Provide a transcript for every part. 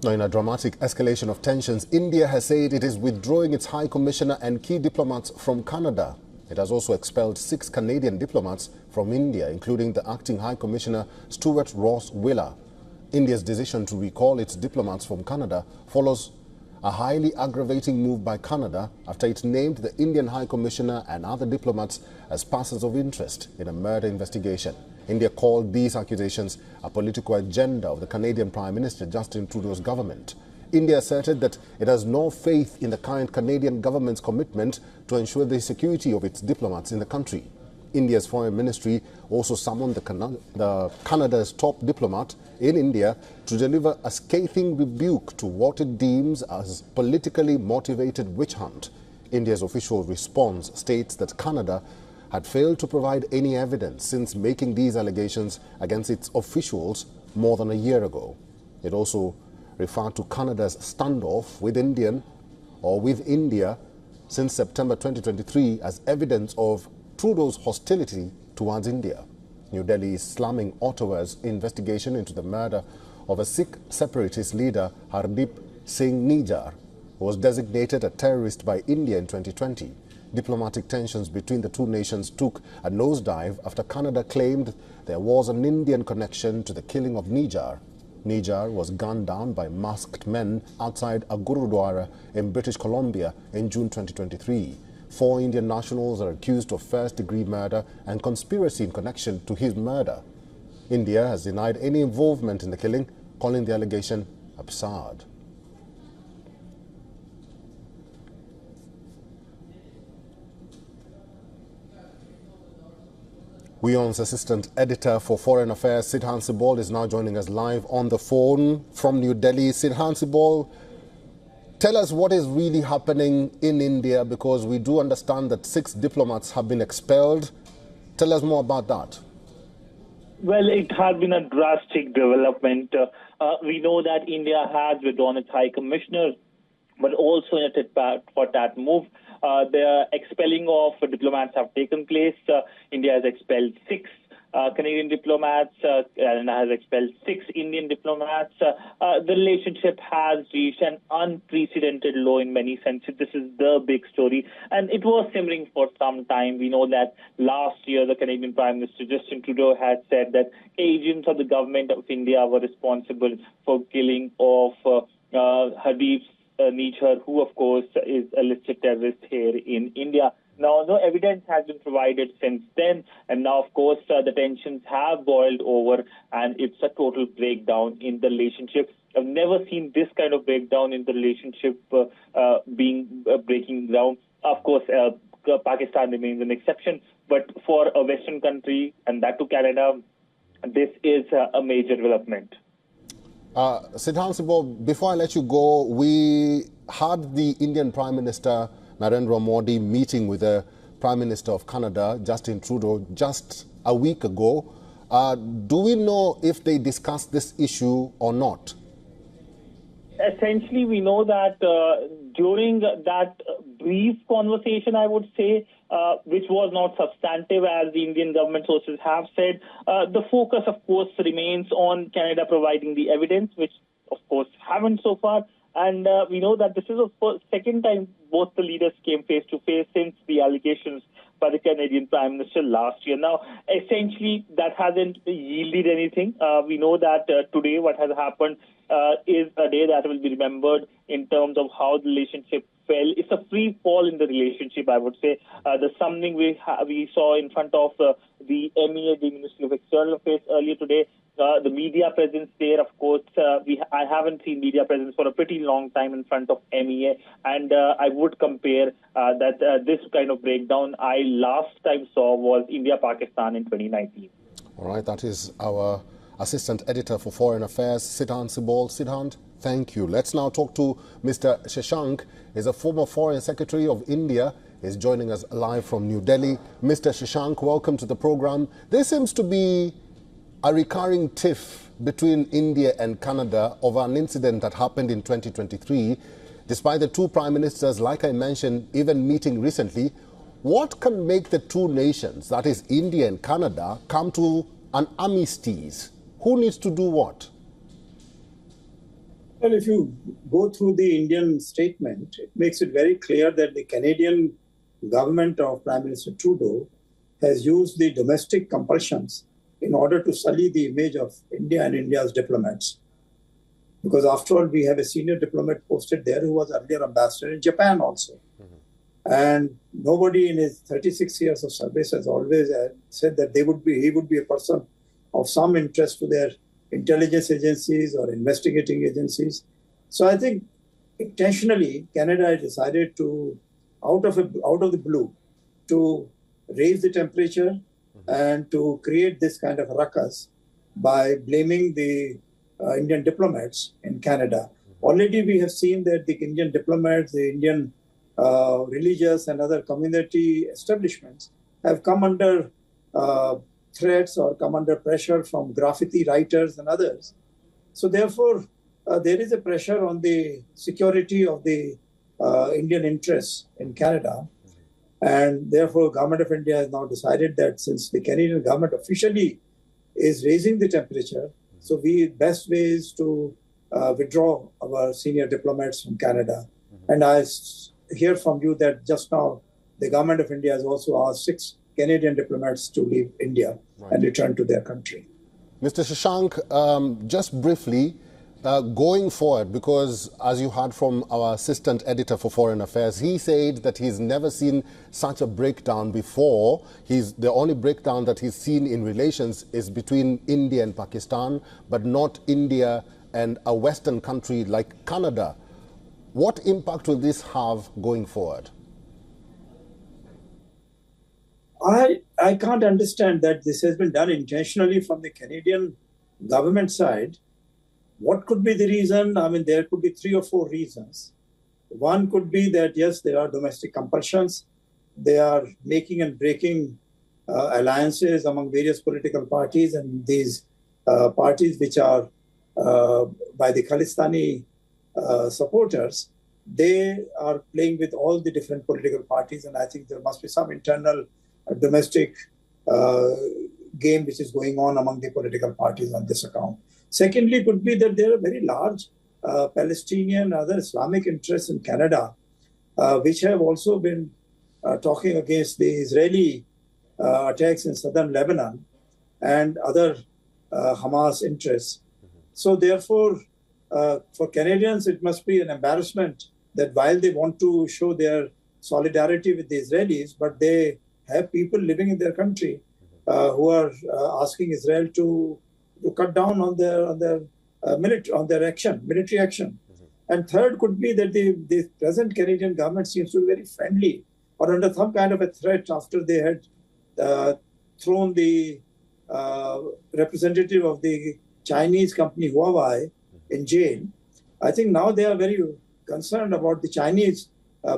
Now, in a dramatic escalation of tensions, India has said it is withdrawing its High Commissioner and key diplomats from Canada. It has also expelled 6 Canadian diplomats from India, including the acting High Commissioner Stewart Wheeler. India's decision to recall its diplomats from Canada follows a highly aggravating move by Canada after it named the Indian High Commissioner and other diplomats as persons of interest in a murder investigation. India called these accusations a political agenda of the Canadian Prime Minister Justin Trudeau's government. India asserted that it has no faith in the current Canadian government's commitment to ensure the security of its diplomats in the country. India's foreign ministry also summoned Canada's top diplomat in India to deliver a scathing rebuke to what it deems as politically motivated witch hunt. India's official response states that Canada had failed to provide any evidence since making these allegations against its officials more than a year ago. It also referred to Canada's standoff with India since September 2023 as evidence of Trudeau's hostility towards India. New Delhi is slamming Ottawa's investigation into the murder of a Sikh separatist leader, Hardeep Singh Nijjar, who was designated a terrorist by India in 2020. Diplomatic tensions between the two nations took a nosedive after Canada claimed there was an Indian connection to the killing of Nijjar. Nijjar was gunned down by masked men outside a Gurudwara in British Columbia in June 2023. 4 Indian nationals are accused of first-degree murder and conspiracy in connection to his murder. India has denied any involvement in the killing, calling the allegation absurd. WION's assistant editor for foreign affairs, Sidhan Sibol, is now joining us live on the phone from New Delhi. Sidhan Sibol, tell us what is really happening in India, because we do understand that 6 diplomats have been expelled. Tell us more about that. Well, it has been a drastic development. We know that India has withdrawn its High Commissioner, but also in a tit-for-tat move, the expelling of diplomats have taken place. India has expelled 6 Canadian diplomats and has expelled 6 Indian diplomats. The relationship has reached an unprecedented low in many senses. This is the big story, and it was simmering for some time. We know that last year the Canadian Prime Minister Justin Trudeau had said that agents of the government of India were responsible for killing of Hardeep Nijjar, who of course is a listed terrorist here in India. Now, no evidence has been provided since then, and now, of course, the tensions have boiled over, and it's a total breakdown in the relationship. I've never seen this kind of breakdown in the relationship breaking down. Of course, Pakistan remains an exception, but for a Western country, and that to Canada, this is a major development. Sidhan Sibol, before I let you go, we had the Indian Prime Minister Narendra Modi meeting with the Prime Minister of Canada, Justin Trudeau, just a week ago. Do we know if they discussed this issue or not? Essentially, we know that during that brief conversation, I would say, which was not substantive, as the Indian government sources have said, the focus, of course, remains on Canada providing the evidence, which, of course, haven't so far. And we know that this is the second time both the leaders came face-to-face since the allegations by the Canadian Prime Minister last year. Now, essentially, that hasn't yielded anything. We know that today what has happened is a day that will be remembered in terms of how the relationship fell. It's a free fall in the relationship, I would say. The summoning we saw in front of the MEA, the Ministry of External Affairs, earlier today. The media presence there, of course, I haven't seen media presence for a pretty long time in front of MEA, and I would compare that this kind of breakdown I last time saw was India-Pakistan in 2019. All right, that is our Assistant Editor for Foreign Affairs, Sidhan Sibol. Sidhan, thank you. Let's now talk to Mr. Shashank. He's a former Foreign Secretary of India. He's joining us live from New Delhi. Mr. Shashank, welcome to the program. There seems to be a recurring tiff between India and Canada over an incident that happened in 2023. Despite the 2 prime ministers, like I mentioned, even meeting recently, what can make the 2 nations, that is India and Canada, come to an armistice? Who needs to do what? Well, if you go through the Indian statement, it makes it very clear that the Canadian government of Prime Minister Trudeau has used the domestic compulsions in order to sully the image of India and India's diplomats. Because after all, we have a senior diplomat posted there who was earlier ambassador in Japan also. And nobody in his 36 years of service has always said that he would be a person of some interest to their intelligence agencies or investigating agencies. So I think intentionally Canada decided to, out of the blue, to raise the temperature and to create this kind of ruckus by blaming the Indian diplomats in Canada. Already we have seen that the Indian diplomats, the Indian religious and other community establishments have come under threats or come under pressure from graffiti writers and others. So therefore, there is a pressure on the security of the Indian interests in Canada. And therefore, Government of India has now decided that since the Canadian government officially is raising the temperature, so best way is to withdraw our senior diplomats from Canada. And I hear from you that just now the Government of India has also asked 6 Canadian diplomats to leave India and return to their country. Mr. Shashank, just briefly, going forward, because as you heard from our assistant editor for foreign affairs, he said that he's never seen such a breakdown before. The only breakdown that he's seen in relations is between India and Pakistan, but not India and a Western country like Canada. What impact will this have going forward? I can't understand that this has been done intentionally from the Canadian government side. What could be the reason? I mean, there could be 3 or 4 reasons. One could be that, yes, there are domestic compulsions. They are making and breaking alliances among various political parties, and these parties which are by the Khalistani supporters, they are playing with all the different political parties, and I think there must be some internal domestic game which is going on among the political parties on this account. Secondly, could be that there are very large Palestinian and other Islamic interests in Canada, which have also been talking against the Israeli attacks in southern Lebanon and other Hamas interests. So therefore, for Canadians, it must be an embarrassment that while they want to show their solidarity with the Israelis, but they have people living in their country who are asking Israel to cut down on their military action. And third could be that the present Canadian government seems to be very friendly or under some kind of a threat after they had thrown the representative of the Chinese company Huawei in jail. I think now they are very concerned about the Chinese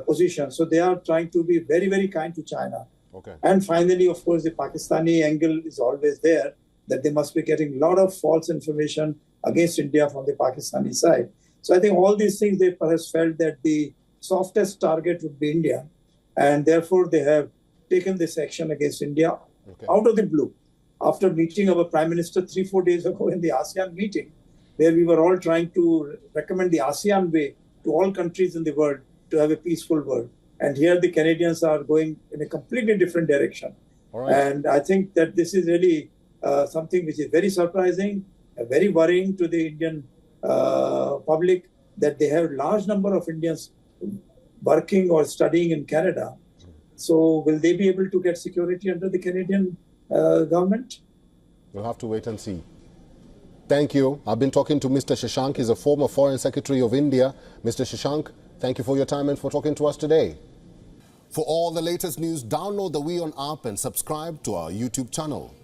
position. So they are trying to be very, very kind to China. Okay. And finally, of course, the Pakistani angle is always there, that they must be getting a lot of false information against India from the Pakistani side. So I think all these things, they perhaps felt that the softest target would be India. And therefore, they have taken this action against India out of the blue. After meeting our Prime Minister 3-4 days ago in the ASEAN meeting, where we were all trying to recommend the ASEAN way to all countries in the world to have a peaceful world. And here the Canadians are going in a completely different direction. And I think that this is really something which is very surprising, very worrying to the Indian public, that they have a large number of Indians working or studying in Canada. So will they be able to get security under the Canadian government? We'll have to wait and see. Thank you. I've been talking to Mr. Shashank. He's a former Foreign Secretary of India. Mr. Shashank, thank you for your time and for talking to us today. For all the latest news, download the WION app and subscribe to our YouTube channel.